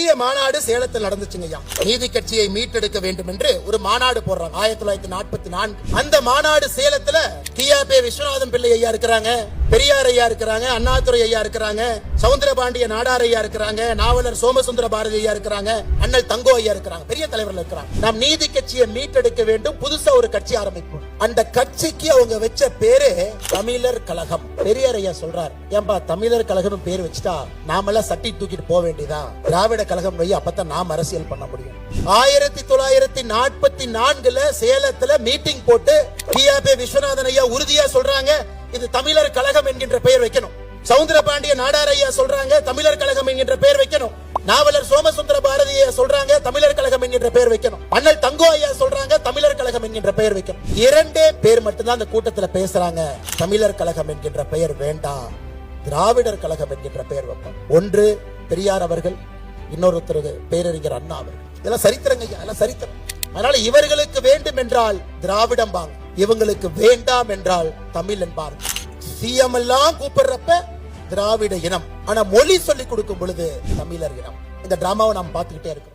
பெரிய மாநாடு சேலத்தில் நடந்துச்சுங்கய்யா. நீதி கட்சியை மீட்டெடுக்க வேண்டும் என்று ஒரு மாநாடு போடுறாங்க 1944. அந்த மாநாடு சேலத்துல கியாபே விஸ்வநாதம் பிள்ளை ஐயா இருக்கிறாங்க, பெரியார் ஐயா இருக்கிறாங்க, அண்ணாதுரை ஐயா இருக்கிறாங்க, சவுந்தரபாண்டிய நாடார் ஐயா இருக்கிறாங்க, நாவலர் சோமசுந்தர பாரதி ஐயா இருக்கிறாங்க, அண்ணல் தங்கோ ஐயா இருக்கிறாங்க, பெரிய தலைவர்கள் இருக்கிறாங்க. நாம் நீதி கட்சியை மீட்டெடுக்க வேண்டும், புதுசா ஒரு கட்சி ஆரம்பிப்போம். அந்த கட்சிக்கு அவங்க வச்ச பேரு தமிழர் கழகம். பெரியார் ஐயா சொல்றார், ஏன்பா தமிழர் கழகம் பேர் வச்சுட்டா நாமெல்லாம் சட்டி தூக்கிட்டு போக வேண்டியதான், திராவிட கழகம் வை, அப்பதான் நாம் அரசியல் பண்ண முடியும். 1944 சேலத்துல மீட்டிங் போட்டு கியாபே விஸ்வநாதன் ஐயா உறுதியா சொல்றாங்க, இது தமிழர் கழகம் என்கின்ற பெயர் வைக்கணும். சவுந்தரபாண்டிய நாடார் ஐயா சொல்றாங்க, தமிழர் கழகம் என்கின்ற பெயர் வைக்கணும். நாவலர் சோமசுந்தர பாரதி ஐயா சொல்றாங்க, தமிழர் கழகம் என்கின்ற பெயர் வைக்கணும். அண்ணல் தங்கோ ஐயா சொல்றாங்க, தமிழர் கழகம் என்கின்ற பெயர் வைக்கணும். 2 பேர் மட்டும்தான் அந்த கூட்டத்துல பேசுறாங்க, தமிழர் கழகம் என்கின்ற பெயர் வேண்டாம், திராவிடர் கழகம் என்கின்ற பெயர் வைப்போம். ஒன்று பெரியார் அவர்கள், இன்னொருத்தர் பேரறிஞர் அண்ணா அவர்கள். இதெல்லாம் சரித்திரங்க ஐயா, எல்லாம் சரித்திரம். அதனால இவர்களுக்கு வேண்டும் என்றால் திராவிடம் பாங்க, இவங்களுக்கு வேண்டாம் என்றால் தமிழ் என்பார். சிஎம் எல்லாம் கூப்பிடுறப்ப திராவிட இனம், ஆனா மொழி சொல்லி கொடுக்கும் பொழுது தமிழர் இனம். இந்த டிராமாவை நாம் பார்த்துக்கிட்டே இருக்கோம்.